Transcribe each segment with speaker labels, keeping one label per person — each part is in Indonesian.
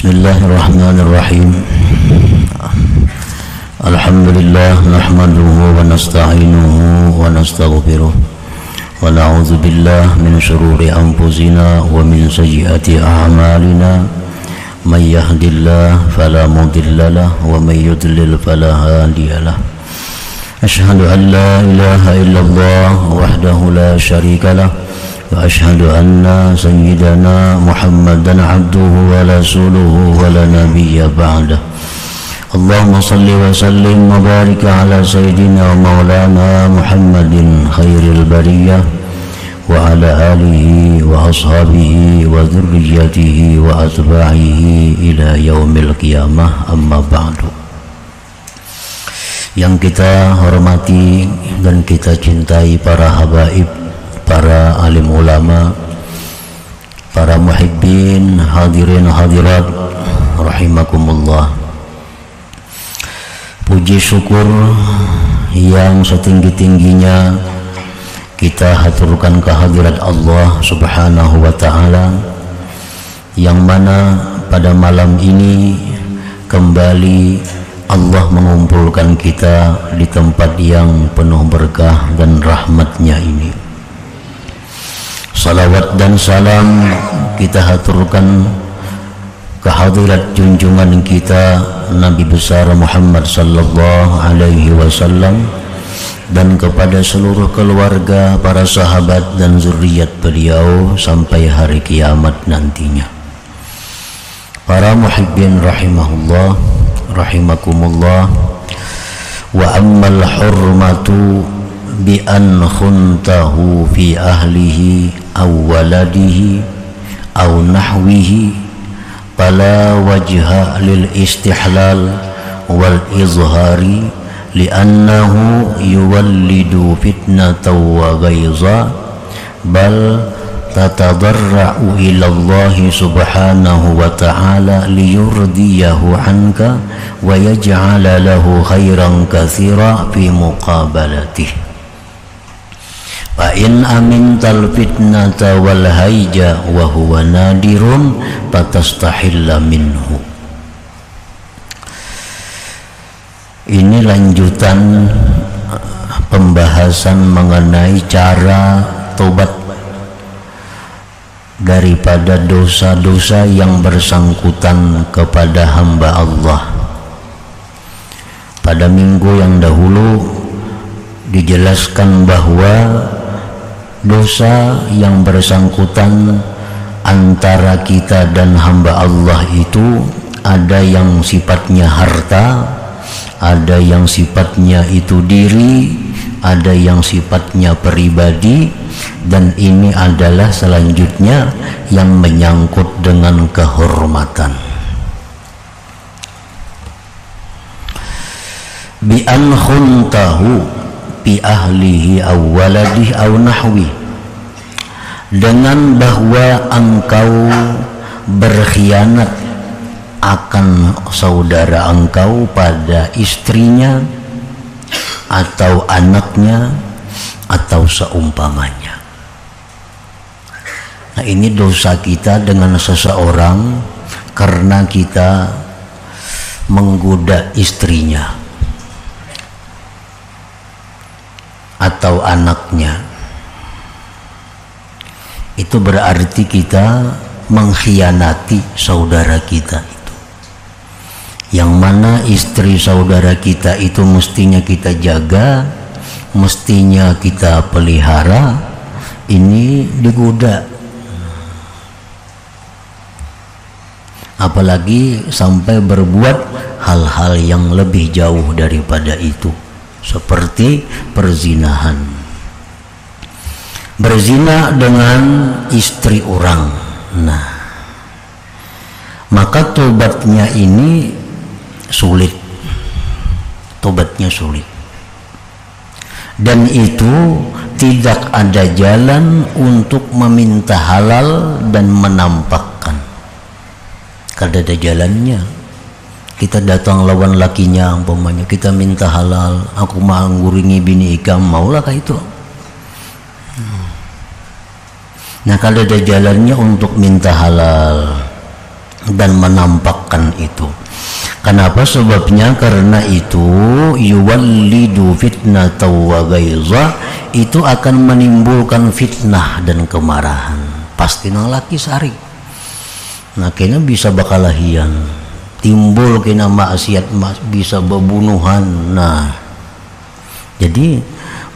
Speaker 1: Bismillahirrahmanirrahim. Alhamdulillah nahmaduhu wa nasta'inuhu wa nastaghfiruh wa na'udzu billahi min shururi anfusina wa min sayyiati a'malina. May yahdihillahu fala mudilla lahu wa may yudlil fala hadiya lahu. Asyhadu an la ilaha illallah wahdahu la syarika lahu wa asyhadu anna sayyidana Muhammadan abduhu wa rasuluhu wa la nabiyya ba'dah. Allahumma salli wa sallim wa barik ala sayyidina wa maulana Muhammadin khairil bariyah wa ala alihi wa ashabihi wa dhurriyyatihi wa atba'ihi ila yaumil qiyamah, amma ba'du. Yang kita hormati dan kita cintai para habaib, para alim ulama, para muhibbin, hadirin hadirat rahimakumullah. Puji syukur yang setinggi-tingginya kita haturkan kehadirat Allah Subhanahu wa ta'ala, yang mana pada malam ini kembali Allah mengumpulkan kita di tempat yang penuh berkah dan rahmatnya ini. Salawat dan salam kita haturkan kehadirat junjungan kita Nabi besar Muhammad sallallahu alaihi wasallam dan kepada seluruh keluarga, para sahabat dan zuriat beliau sampai hari kiamat nantinya. Para muhibbin rahimahullah rahimakumullah. Wa ammal hurmatu bi an khuntahu fi ahlihi aw waladihi aw nahwihi fala wajha lil istihlal wal izhari li'annahu yuwallidu fitnatan wa ghaiza bal tatadarra'u ila Allah subhanahu wa ta'ala liyurdiyahu anka wa yaj'ala lahu khairan katsira fi muqabalatihi. Fa in amintal fitnata wal haija wa huwa nadirun fatastahilla minhu. Ini lanjutan pembahasan mengenai cara tobat daripada dosa-dosa yang bersangkutan kepada hamba Allah. Pada minggu yang dahulu dijelaskan bahwa dosa yang bersangkutan antara kita dan hamba Allah itu ada yang sifatnya harta, ada yang sifatnya itu diri, ada yang sifatnya pribadi, dan ini adalah selanjutnya yang menyangkut dengan kehormatan. Bi an khuntahu bi ahlihi aw waladihi aw nahwi, dengan bahwa engkau berkhianat akan saudara engkau pada istrinya atau anaknya atau seumpamanya. Nah, ini dosa kita dengan seseorang karena kita menggoda istrinya atau anaknya. Itu berarti kita mengkhianati saudara kita itu, yang mana istri saudara kita itu mestinya kita jaga, mestinya kita pelihara. Ini digoda, apalagi sampai berbuat hal-hal yang lebih jauh daripada itu, seperti perzinahan, berzina dengan istri orang. Nah, maka tobatnya ini sulit, tobatnya sulit, dan itu tidak ada jalan untuk meminta halal dan menampakkan. Kada ada jalannya. Kita datang lawan lakinya, umpamanya kita minta halal, aku mau nguringi bini ikam, maulah kah itu? Nah, kalau ada jalannya untuk minta halal, dan menampakkan itu. Kenapa? Sebabnya karena itu yuwallidu fitnata wa ghaiza, itu akan menimbulkan fitnah dan kemarahan. Pasti nang laki sari. Nah kena bisa bakalahian, timbul kena maksiat, bisa bebunuhan. Nah jadi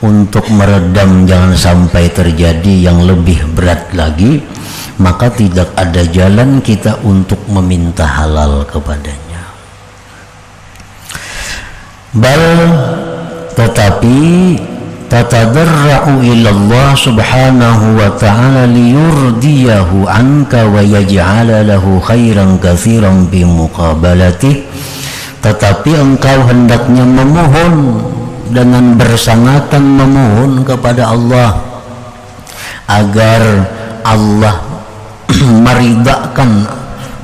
Speaker 1: untuk meredam jangan sampai terjadi yang lebih berat lagi, maka tidak ada jalan kita untuk meminta halal kepadanya. Bal tetapi tatadarra'u ilallah subhanahu wa ta'ala liyurdiyahu anka wa yaj'ala lahu khairan katsiran bi muqabalatih. Tetapi engkau hendaknya memohon dengan bersangatan memohon kepada Allah agar Allah meridhakan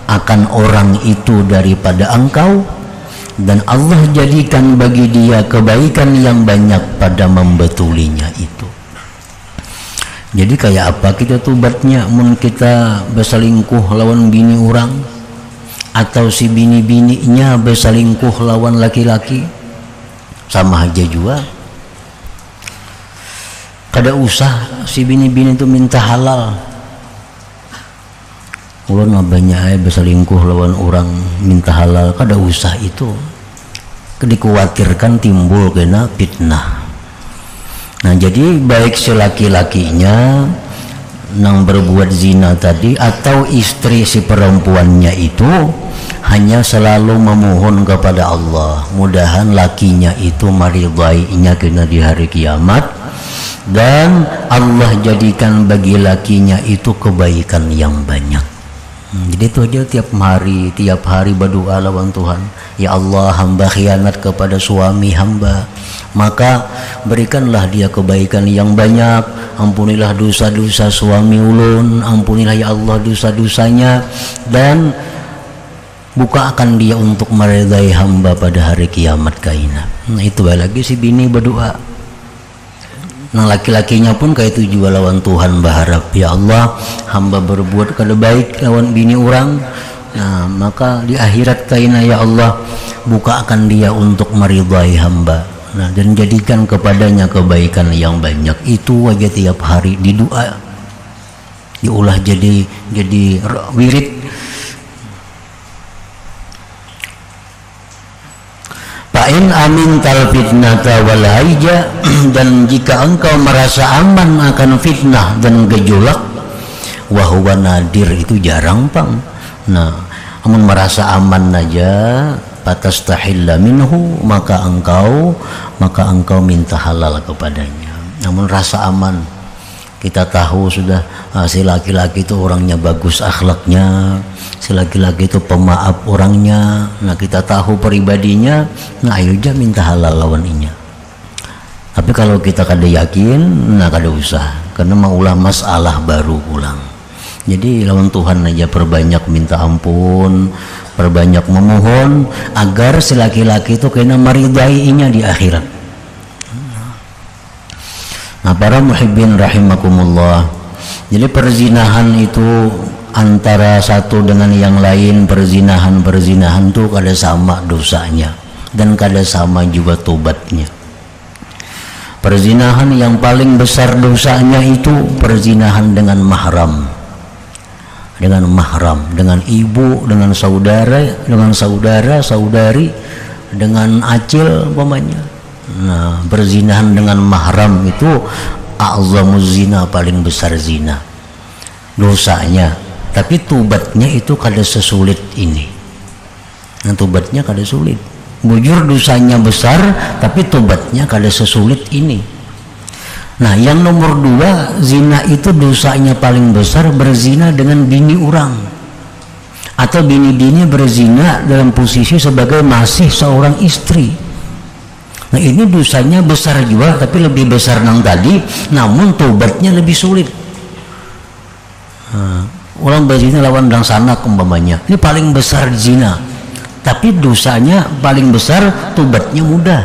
Speaker 1: akan orang itu daripada engkau, dan Allah jadikan bagi dia kebaikan yang banyak pada membetulinya itu. Jadi kayak apa kita tobatnya? Mun kita berselingkuh lawan bini orang, atau si bini-bininya berselingkuh lawan laki-laki, sama aja juga. Kada usah si bini-bini itu minta halal. Ulun banyak berselingkuh lawan orang minta halal, kada usah itu. Dikhawatirkan timbul kena fitnah. Nah jadi baik si laki-lakinya nang berbuat zina tadi atau istri si perempuannya itu hanya selalu memohon kepada Allah, mudahan lakinya itu maridainya kena di hari kiamat, dan Allah jadikan bagi lakinya itu kebaikan yang banyak. Jadi itu aja tiap hari berdoa lawan Tuhan, ya Allah, hamba khianat kepada suami hamba, maka berikanlah dia kebaikan yang banyak, ampunilah dosa-dosa suami ulun, ampunilah ya Allah dosa-dosanya, dan bukakan dia untuk meridai hamba pada hari kiamat kaina. Nah itu lagi si bini berdoa. Nah laki-lakinya pun kayak itu juga lawan Tuhan berharap, ya Allah hamba berbuat kada baik lawan bini orang, nah maka di akhirat kaina ya Allah bukakan dia untuk meridai hamba, nah dan jadikan kepadanya kebaikan yang banyak. Itu aja tiap hari di doa diulah jadi wirid. Fa'in amin tal fitnata wal haija, dan jika engkau merasa aman akan fitnah dan gejolak, wahwa nadir, itu jarang pang. Nah amun merasa aman aja, patastahilla minhu, maka engkau minta halal kepadanya. Namun rasa aman, kita tahu sudah si laki-laki itu orangnya bagus akhlaknya, si laki-laki itu pemaaf orangnya, nah kita tahu pribadinya, nah ayo aja minta halal lawan inya. Tapi kalau kita kada yakin, nah kada usah, karena maulah masalah baru pulang. Jadi lawan Tuhan aja perbanyak minta ampun, perbanyak memohon agar si laki-laki itu kena meridainya di akhirat. Nah para muhibbin rahimakumullah, jadi perzinahan itu antara satu dengan yang lain, perzinahan itu kada sama dosanya dan kada sama juga tobatnya. Perzinahan yang paling besar dosanya itu perzinahan dengan mahram, dengan ibu, dengan saudara, saudari, dengan acil umpamanya. Nah berzinahan dengan mahram itu a'zamuz zina, paling besar zina dosanya. Tapi tobatnya itu kada sesulit ini. Nah tobatnya kada sulit. Bujur dosanya besar, tapi tobatnya kada sesulit ini. Nah yang nomor 2, zina itu dosanya paling besar berzina dengan bini orang, atau bini-bini berzina dalam posisi sebagai masih seorang istri. Nah ini dosanya besar juga, tapi lebih besar nang tadi, namun tobatnya lebih sulit. Orang berzina lawan dang sanak umpamanya, ini paling besar zina, tapi dosanya paling besar, tobatnya mudah.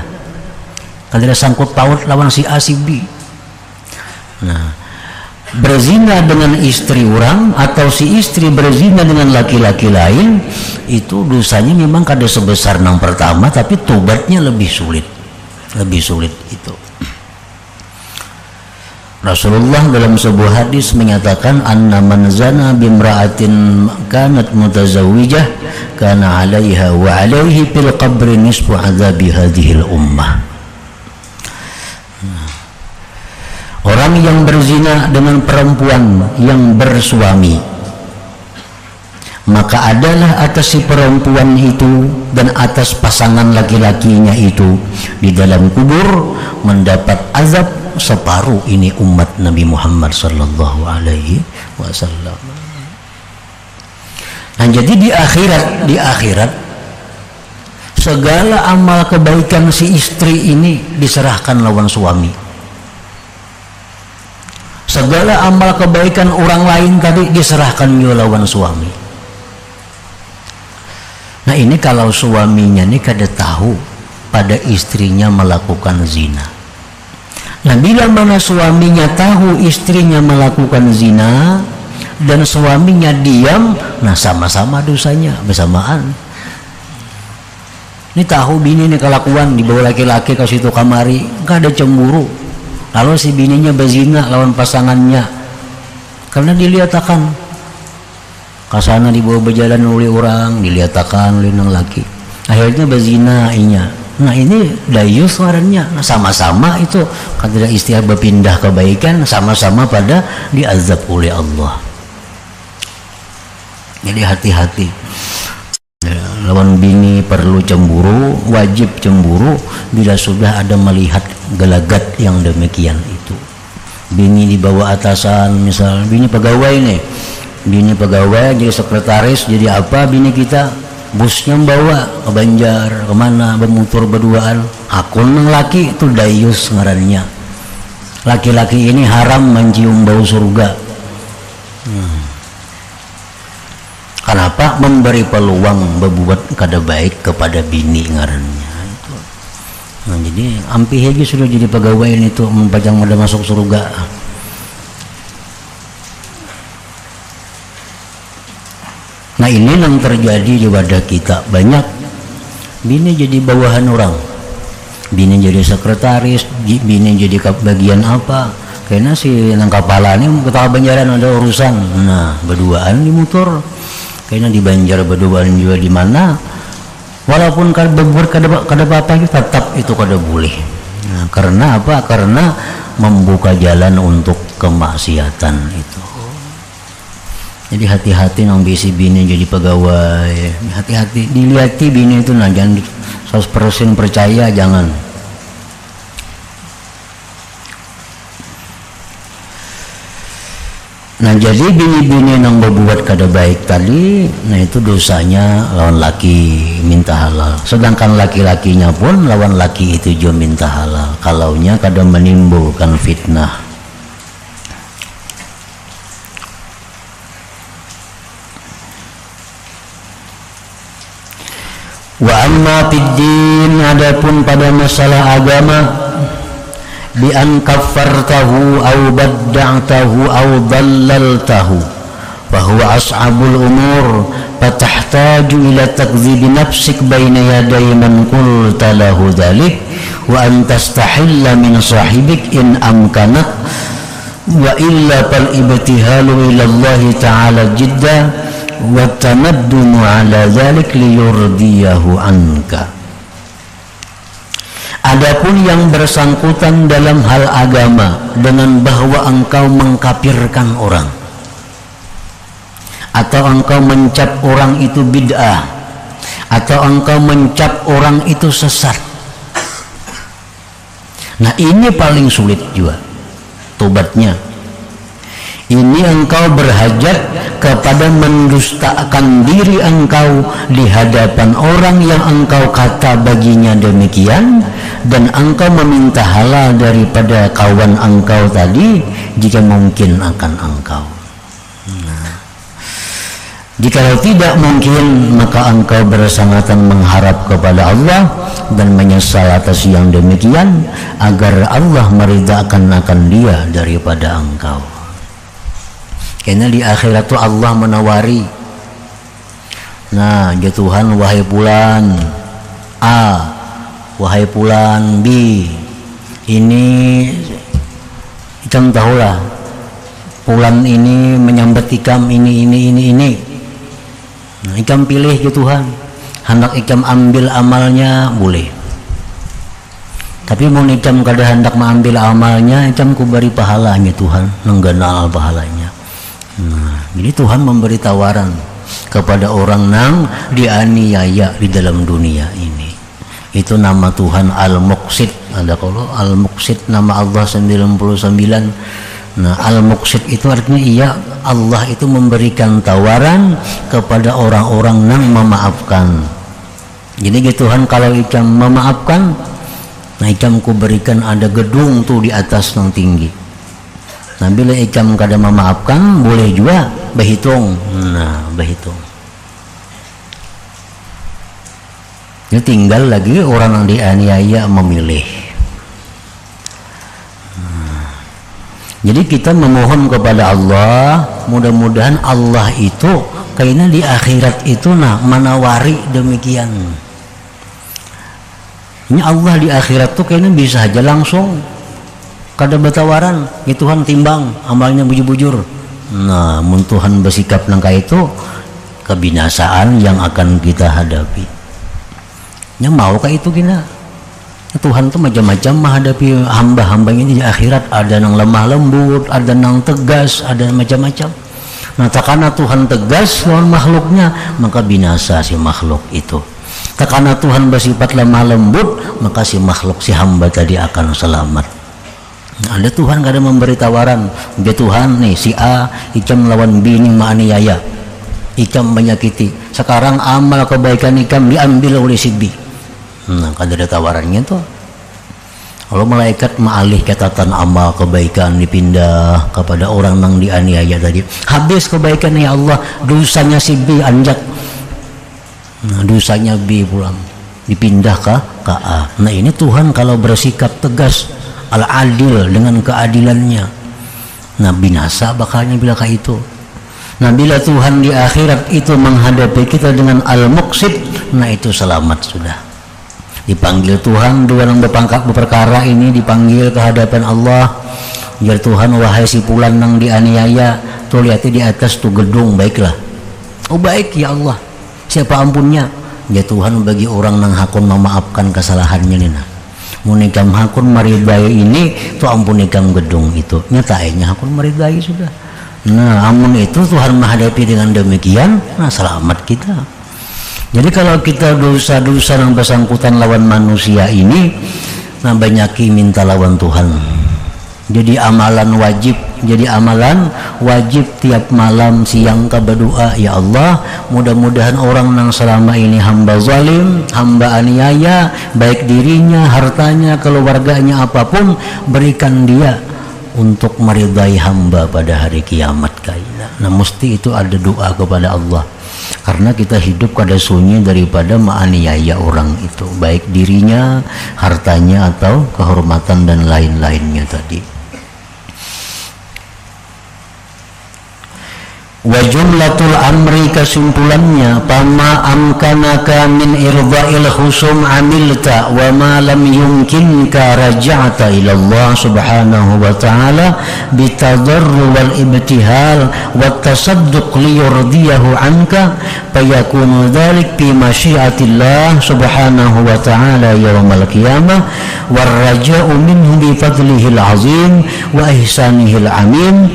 Speaker 1: Kalau ada sangkut paut lawan si A si B. Nah berzina dengan istri orang atau si istri berzina dengan laki-laki lain, itu dosanya memang kada sebesar yang pertama, tapi tobatnya lebih sulit itu. Rasulullah dalam sebuah hadis menyatakan, anna man zana bimra'atin kanat mutazawwijah kana 'alaiha wa 'alaihi fil qabri nisfu 'adzabi hadhil ummah. Orang yang berzina dengan perempuan yang bersuami, maka adalah atas si perempuan itu dan atas pasangan laki-lakinya itu di dalam kubur mendapat azab separuh ini umat Nabi Muhammad sallallahu alaihi wasallam. Nah, jadi di akhirat segala amal kebaikan si istri ini diserahkan lawan suami. Segala amal kebaikan orang lain tadi diserahkan juga lawan suami. Nah, ini kalau suaminya ini kada tahu pada istrinya melakukan zina. Nah, bila mana suaminya tahu istrinya melakukan zina dan suaminya diam, nah sama-sama dosanya bersamaan. Ini tahu bini ini kelakuan dibawa laki-laki ke situ kamari, gak ada cemburu. Lalu si bininya berzina lawan pasangannya karena dilihatkan kasana dibawa berjalan oleh orang, dilihatkan oleh nang laki, akhirnya berzina inya. Nah, ini dayus warnanya. Nah, sama-sama itu kada istilah berpindah kebaikan, sama-sama pada diazab oleh Allah. Jadi hati-hati. Lawan bini perlu cemburu, wajib cemburu bila sudah ada melihat gelagat yang demikian itu. Bini di bawah atasan, misal bini pegawai nih, bini pegawai jadi sekretaris, jadi apa bini kita, busnya bawa ke Banjar kemana bermotor berduaan, akun nang laki itu dayus ngarannya. Laki-laki ini haram mencium bau surga. Kenapa? Memberi peluang berbuat kada baik kepada bini ngarannya itu. Nah, jadi ampih aja sudah jadi pegawai ini tuh mempajang mada masuk surga. Nah, ini yang terjadi di wadah kita. Banyak bini jadi bawahan orang, bini jadi sekretaris, bini jadi bagian apa, karena si nang kepala ini kota Banjaran ada urusan. Nah, berduaan di motor, kayaknya di Banjar berduaan juga di mana, walaupun kada berbuat kada apa-apa tetap itu kada boleh. Nah, karena apa? Karena membuka jalan untuk kemaksiatan itu. Jadi hati-hati nang bisi bini jadi pegawai, hati-hati dilihati bini itu, nah jangan 100% percaya, jangan. Nah, jadi bini-bini yang berbuat kada baik tadi, nah itu dosanya lawan laki minta halal. Sedangkan laki-lakinya pun lawan laki itu juga minta halal, kalaunya kada menimbulkan fitnah. Wa amma fiddin, adapun pada masalah agama, bi an kaffartahu aw badda'tahu aw dallaltahu fa huwa as'abul umur fatahtaju ila takdzibi nafsik baina yaday man qulta lahu dhalik wa an tastahilla min sahibik in amkanat wa illa fal ibtihalu ila Allah ta'ala jidda wa tanaddumu ala dhalik liyurdiyahu anka. Adapun yang bersangkutan dalam hal agama dengan bahwa engkau mengkafirkan orang atau engkau mencap orang itu bid'ah atau engkau mencap orang itu sesat, nah ini paling sulit juga tobatnya. Ini engkau berhajat kepada mendustakan diri engkau di hadapan orang yang engkau kata baginya demikian, dan engkau meminta halal daripada kawan engkau tadi jika mungkin akan engkau. Nah, jikalau tidak mungkin, maka engkau bersangatan mengharap kepada Allah dan menyesal atas yang demikian agar Allah meridhakan akan dia daripada engkau. Karena di akhirat tuh Allah menawari, nah ya Tuhan, wahai fulan A, wahai fulan B, ini ikam tahulah fulan ini menyambat ikam ini. Nah, ikam pilih ya Tuhan, hendak ikam ambil amalnya boleh, tapi mau ikam kada hendak mengambil amalnya, ikam ku beri pahalanya Tuhan, nengganal pahalanya. Nah, jadi Tuhan memberi tawaran kepada orang nang dianiaya di dalam dunia ini. Itu nama Tuhan Al-Muqsit. Ada kalau Al-Muqsit nama Allah 99. Nah, Al-Muqsit itu artinya iya, Allah itu memberikan tawaran kepada orang-orang nang memaafkan. Jadi Tuhan kalau ikam memaafkan, nah ikam ku berikan ada gedung tuh di atas yang tinggi. Nah bila ikam kada memaafkan, boleh juga berhitung. Nah berhitung. Ini tinggal lagi orang yang dianiaya memilih. Jadi kita memohon kepada Allah, mudah-mudahan Allah itu kayaknya di akhirat itu menawari demikian. Ini Allah di akhirat tuh kayaknya bisa aja langsung kada bertawaran, ya Tuhan timbang amalnya bujur-bujur. Nah, mun Tuhan bersikap nangka itu, kebinasaan yang akan kita hadapi. Yang mau kayak itu gina. Tuhan tuh macam-macam menghadapi hamba-hambanya di akhirat. Ada yang lemah lembut, ada yang tegas, ada macam-macam. Nah, takana Tuhan tegas lawan makhluknya, maka binasa si makhluk itu. Takana Tuhan bersifat lemah lembut, maka si makhluk, si hamba tadi akan selamat. Ada Tuhan kada memberi tawaran, dia Tuhan nih si A ikam melawan B ini menganiaya, ikam menyakiti, sekarang amal kebaikan ikam diambil oleh si B. Nah kada ada tawarannya tuh. Kalau malaikat maalih catatan amal kebaikan dipindah kepada orang yang dianiaya tadi, habis kebaikan ya Allah, dosanya si B anjak, nah dosanya B pulang dipindah ke A. Nah ini Tuhan kalau bersikap tegas, al-adil dengan keadilannya, nah binasa bakalnya bila kayak itu. Nah bila Tuhan di akhirat itu menghadapi kita dengan al-muqsid, nah itu selamat sudah. Dipanggil Tuhan dua yang berperkara ini, dipanggil ke hadapan Allah. Ya Tuhan, wahai si fulan nang dianiaya, tuh lihat di atas tuh gedung, baiklah. Oh baik ya Allah, siapa ampunnya? Ya Tuhan, bagi orang nang hakun memaafkan kesalahannya nih. Munikam hakun maridai ini tuh ampunikam gedung itu, nyatainya hakun maridai sudah. Nah amun itu Tuhan menghadapi dengan demikian, nah selamat kita. Jadi kalau kita dosa-dosa yang bersangkutan lawan manusia ini, nah banyaki minta lawan Tuhan. Jadi amalan wajib tiap malam siang ka berdoa, ya Allah, mudah-mudahan orang yang selama ini hamba zalim, hamba aniaya, baik dirinya, hartanya, keluarganya, apapun, berikan dia untuk meridai hamba pada hari kiamat kaina. Nah mesti itu ada doa kepada Allah, karena kita hidup kada sunyi daripada menganiaya orang itu, baik dirinya, hartanya, atau kehormatan dan lain-lainnya tadi. Wa jumlatul amri, kesimpulannya, pama amkanaka min irda'il khusum amilta wa ma lam yumkinka raja'ta ila Allah subhanahu wa ta'ala bitadarru wal ibtihal wa tasadduq liyurdiyahu anka fayakunu dhalik fi masyiatillah subhanahu wa ta'ala yawmal qiyamah war raja'u minhu bi fadlihil azim wa ihsanihil amin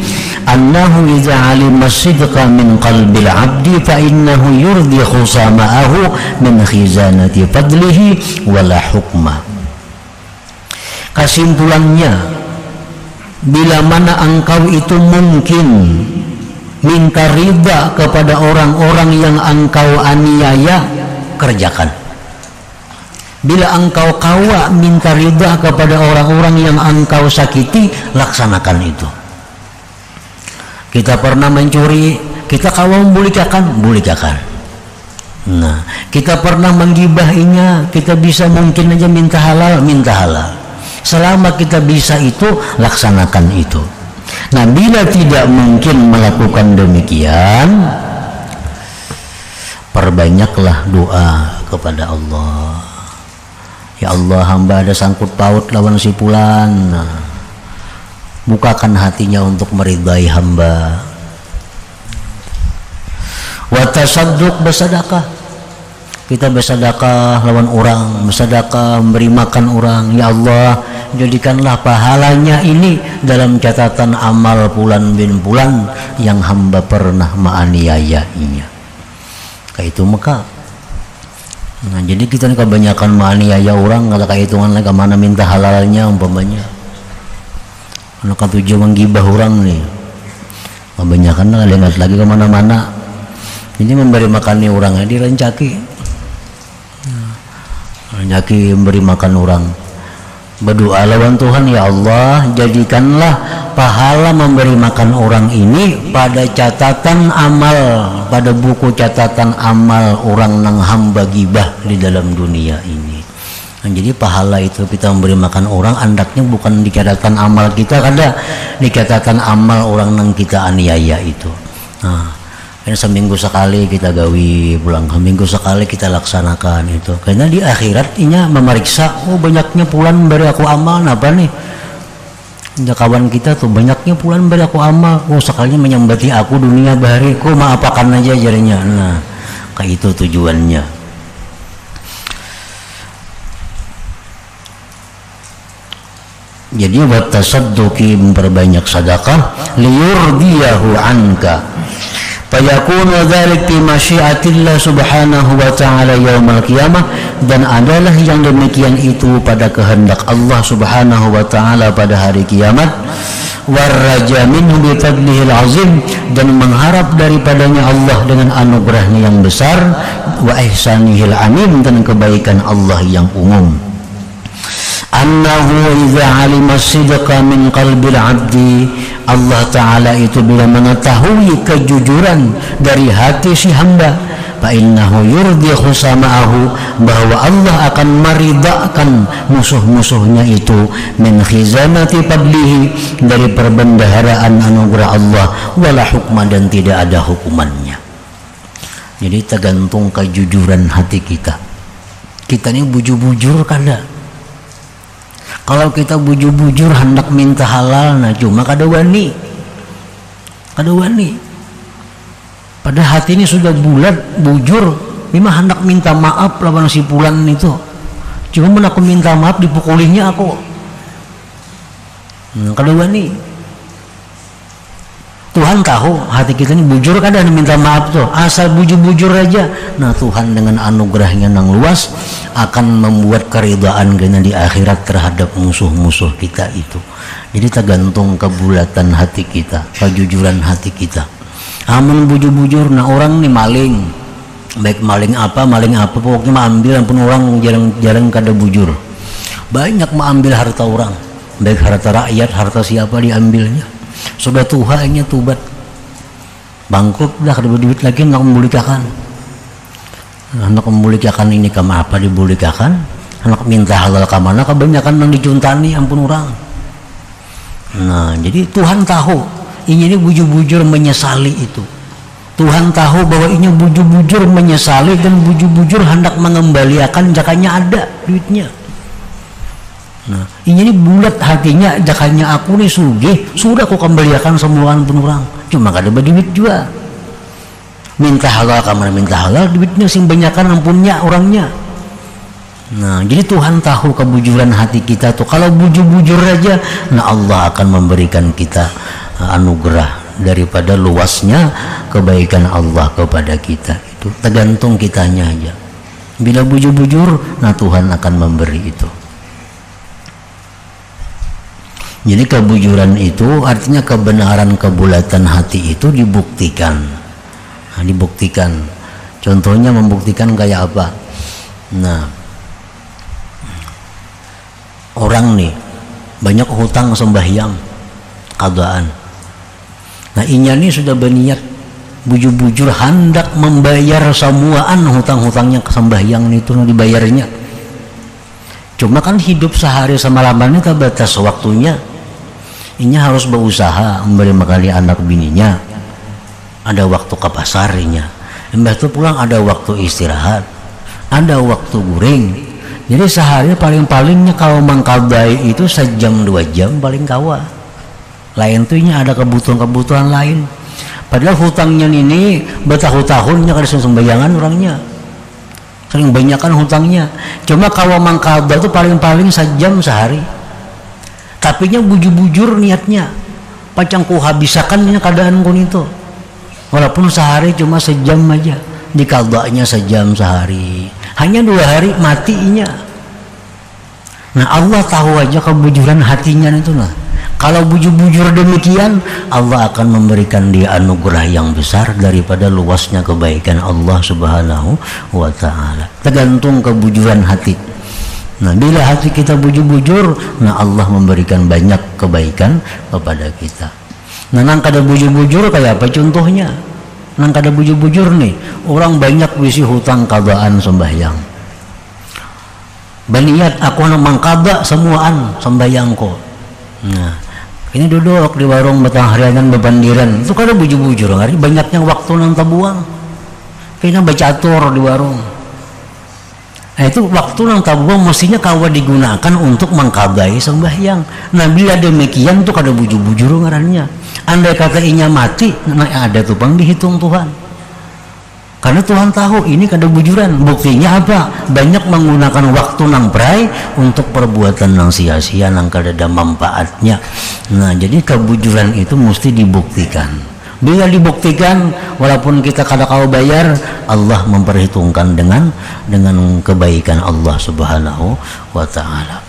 Speaker 1: annahu idza alima sidqa min qalbil abdi fa innahu yurdi khusama'ahu min khizanati fadlihi wala hukma. Kesimpulannya, bila mana engkau itu mungkin minta riba kepada orang-orang yang engkau aniaya, kerjakan. Bila engkau kawa minta riba kepada orang-orang yang engkau sakiti, laksanakan itu. Kita pernah mencuri, kita kawan bulikakan. Nah, kita pernah menggibahinya, kita bisa mungkin aja minta halal. Selama kita bisa itu, laksanakan itu. Nah, bila tidak mungkin melakukan demikian, perbanyaklah doa kepada Allah. Ya Allah, hamba ada sangkut paut lawan si fulan. Nah, bukakan hatinya untuk meridai hamba. Wa tasadduq, bersedekah. Kita bersedekah lawan orang, bersedekah memberi makan orang. Ya Allah, jadikanlah pahalanya ini dalam catatan amal fulan bin fulan yang hamba pernah menganiayainya. Kayak itu maka. Nah, jadi kita nih kebanyakan menganiaya orang, kalau kayak hitungan lagi mana minta halalnya umpamanya. Karena kan tujuan menggibah orang nih. Kebanyakan lah lihat lagi kemana-mana. Ini memberi makan nih orangnya direncaki. Rencaki memberi makan orang. Berdoa lawan Tuhan, ya Allah, jadikanlah pahala memberi makan orang ini pada catatan amal, pada buku catatan amal orang nang hamba gibah di dalam dunia ini. Nah, jadi pahala itu kita memberi makan orang andaknya bukan di catatan amal kita, kada di catatan amal orang nang kita aniaya itu. Nah, seminggu sekali kita gawi, pulang seminggu sekali kita laksanakan itu, karena di akhirat inya memeriksa, oh banyaknya pulan beri aku amal apa nih, kawan kita tuh banyaknya pulan beri aku amal, oh sekalinya menyambati aku dunia bahari, kok maapakan aja jarinya. Nah, kayak itu tujuannya. Jadi buat tasadduqi, memperbanyak sedekah, liyurdiyahu anka, fayakunu dzalik fi masyiatillah subhanahu wa ta'ala yaumal qiyamah, dan adalah yang demikian itu pada kehendak Allah subhanahu wa ta'ala pada hari kiamat. Warraja minhu bi fadlihil azim, dan mengharap daripadanya Allah dengan anugerahnya yang besar. Wa ihsanihil amin, dan kebaikan Allah yang umum. Annahu idza alima sidqa min qalbil abdi, Allah Ta'ala itu bila mengetahui kejujuran dari hati si hamba, fa innahu yurdi khusama'ahu, bahwa Allah akan meridhakan musuh-musuhnya itu, min khizanati fadlihi, dari perbendaharaan anugerah Allah, wala hukma, dan tidak ada hukumannya. Jadi tergantung kejujuran hati kita. Kita ini bujur-bujur kada. Kalau kita bujur-bujur hendak minta halal, nah cuma kada wani. Pada hati ini sudah bulat, bujur, memang hendak minta maaf lawan si fulan itu. Cuma mun aku minta maaf dipukulinya aku. Nah, kada wani. Tuhan tahu hati kita ini bujur kada minta maaf tuh, asal bujur-bujur aja. Nah, Tuhan dengan anugerahnya yang luas akan membuat keridhaan kita di akhirat terhadap musuh-musuh kita itu. Jadi tergantung kebulatan hati kita, kejujuran hati kita. Amun bujur-bujur, nah orang nih maling, baik maling apa pokoknya mengambil, ampun orang jarang kada bujur. Banyak mengambil harta orang, baik harta rakyat, harta siapa diambilnya. Sudah tua hanya tubat, bangkrut dah, kada duit lagi, nak membulikakan. Anak membulikakan ini kama apa dibulikakan, anak minta halal kamana kebanyakan yang dicuntani, ampun orang. Nah, jadi Tuhan tahu ini bujur-bujur menyesali itu. Tuhan tahu bahwa ini bujur-bujur menyesali dan bujur-bujur hendak mengembalikan jakanya ada duitnya. Nah, ini bulat hatinya, jakanya aku nih sugih, sudah aku kembalikan semua ampun orang. Cuma kada berduit juga. Minta halal kamar minta halal, duitnya sing banyakan ampunnya orangnya. Nah, jadi Tuhan tahu kebujuran hati kita tuh. Kalau bujur-bujur aja, nah Allah akan memberikan kita anugerah daripada luasnya kebaikan Allah kepada kita. Itu tergantung kitanya aja. Bila bujur-bujur, nah Tuhan akan memberi itu. Jadi kebujuran itu artinya kebenaran kebulatan hati itu dibuktikan. Nah, dibuktikan. Contohnya membuktikan kayak apa? Nah, orang nih banyak hutang sembahyang qadaan. Nah, inya nih sudah berniat bujur-bujur hendak membayar semuaan hutang-hutangnya sembahyang itu dibayarnya. Cuma kan hidup sehari semalaman ini terbatas waktunya. Inya harus berusaha memberi makan anak bininya. Ada waktu ke pasarnya. Mbah itu pulang ada waktu istirahat, ada waktu guring. Jadi sehari paling-palingnya kalau mengkabai itu 1-2 jam paling kawa. Lain tuhnya ada kebutuhan-kebutuhan lain. Padahal hutangnya ini bertahun-tahunnya kada sembayangan orangnya. Sering banyakkan hutangnya. Cuma kalau mengkaba itu paling-paling 1 jam sehari. Tapi nya bujur-bujur niatnya. Pacang ku habisakannya keadaan kun itu. Walaupun sehari cuma 1 jam aja. Dikaldanya 1 jam sehari. Hanya 2 hari matinya. Nah Allah tahu aja kebujuran hatinya itu nah. Kalau bujur-bujur demikian, Allah akan memberikan dia anugerah yang besar daripada luasnya kebaikan Allah Subhanahu wa ta'ala. Tergantung kebujuran hati. Nah, bila hati kita bujur-bujur, nah Allah memberikan banyak kebaikan kepada kita. Nah, nang kada bujur-bujur kayak apa contohnya? Nang kada bujur-bujur nih, orang banyak wisi hutang kabaan sembahyang. Baniat aku nang mangkaba semuaan sembahyangku. Nah, ini duduk di warung batang harianan bebandiran itu kada bujur-bujur hari banyaknya waktu nang tabuang kayaknya bacatur di warung. Nah itu waktu nang tabuang mestinya kawa digunakan untuk mengkabai sembahyang. Nah bila demikian itu kada bujur-bujur ngarannya. Andai kata inya mati nah ada tupang dihitung Tuhan. Karena Tuhan tahu ini kada bujuran. Buktinya apa? Banyak menggunakan waktu nang prai untuk perbuatan nang sia-sia nang kada ada manfaatnya. Nah, jadi kebujuran itu mesti dibuktikan. Bila dibuktikan, walaupun kita kada kau bayar, Allah memperhitungkan dengan kebaikan Allah Subhanahu wa ta'ala.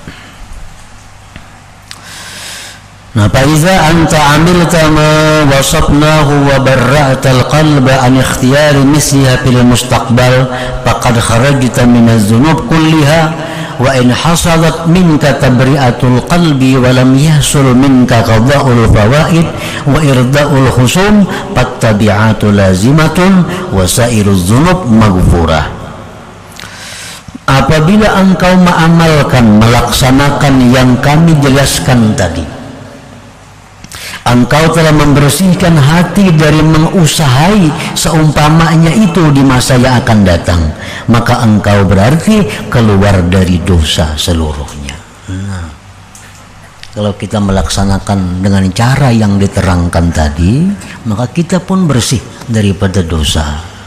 Speaker 1: Nah, faiza anta amilta ma wasafnahu wa barra'tal qalba an ikhtiyari misliha fil mustaqbal faqad kharajta min az-dzunub kulliha wa in hasalat minka tabri'atul qalbi wa lam yahsul minka qada'ul fawaid wa irda'ul khusum fattabi'atu lazimatun wa sairuz dzunub maghfurah. Apabila engkau mengamalkan melaksanakan yang kami jelaskan tadi, engkau telah membersihkan hati dari mengusahai seumpamanya itu di masa yang akan datang, maka engkau berarti keluar dari dosa seluruhnya. Nah, kalau kita melaksanakan dengan cara yang diterangkan tadi, maka kita pun bersih daripada dosa.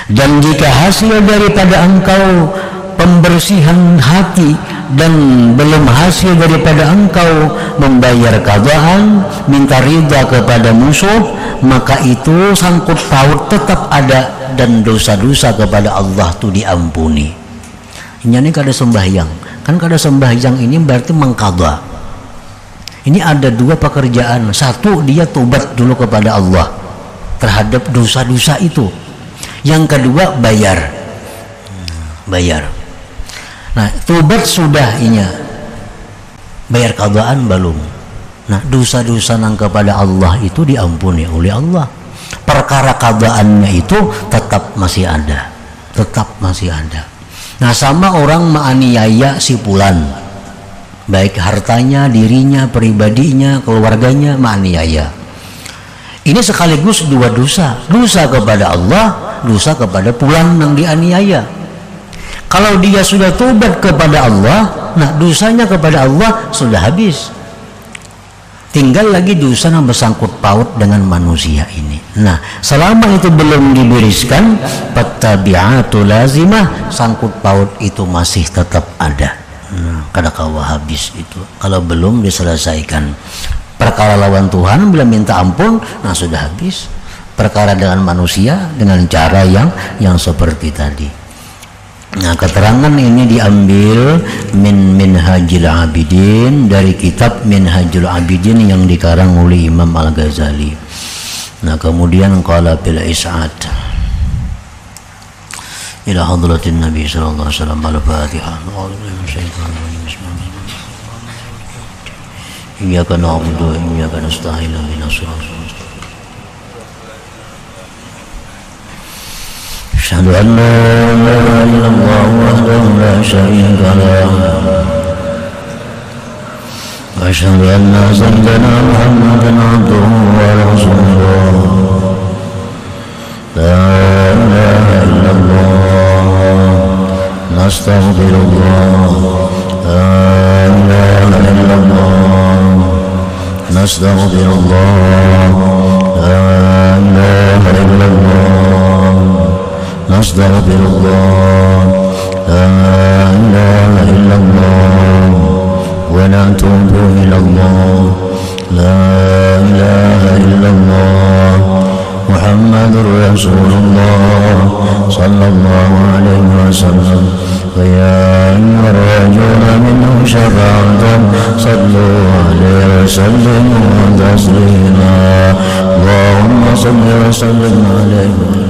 Speaker 1: Dan jika hasil daripada engkau pembersihan hati dan belum hasil daripada engkau membayar qadaan, minta ridha kepada musuh, maka itu sangkut paut tetap ada dan dosa-dosa kepada Allah itu diampuni. Ini kada sembahyang. Kan kada sembahyang ini berarti mengqadha. Ini ada 2 pekerjaan. Satu, dia tobat dulu kepada Allah terhadap dosa-dosa itu. Yang kedua, bayar. Nah, tobat sudah inya. Bayar qadaan belum. Nah, dosa-dosa nang kepada Allah itu diampuni oleh Allah. Perkara qadaannya itu tetap masih ada. Nah, sama orang menganiaya si fulan. Baik hartanya, dirinya, pribadinya, keluarganya menganiaya. Ini sekaligus 2 dosa. Dosa kepada Allah, dosa kepada fulan yang dianiaya. Kalau dia sudah tobat kepada Allah, nah dosanya kepada Allah sudah habis. Tinggal lagi dosa yang bersangkut paut dengan manusia ini. Nah, selama itu belum dibereskan, fattabi'atu lazimah, sangkut paut itu masih tetap ada. Nah, kada kawa habis itu. Kalau belum diselesaikan. Perkara lawan Tuhan bila minta ampun, nah sudah habis. Perkara dengan manusia dengan cara yang seperti tadi. Nah, keterangan ini diambil min Minhajul Abidin, dari kitab Minhajul Abidin yang dikarang oleh Imam Al-Ghazali. Nah, kemudian qala bil is'ad ila hadratin Nabi sallallahu alaihi wasallam al-Fatihah. Iyyaka na'budu wa iyyaka nasta'in ihdinas siratal mustaqim. Asyhadu an la ilaha illallah wahdahu la syarika lah وأشهد أن سيدنا محمدا عبده ورسوله لا إله إلا الله نستغفر الله لا إله إلا الله نستغفر الله لا إله إلا الله نستغفر الله لا إله إلا الله ونتوب إلى الله لا إله إلا الله محمد رسول الله صلى الله عليه وسلم فيا أيها الرجل منه شفاعة صلوا عليه وسلموا تسليما اللهم صل وسلم عليه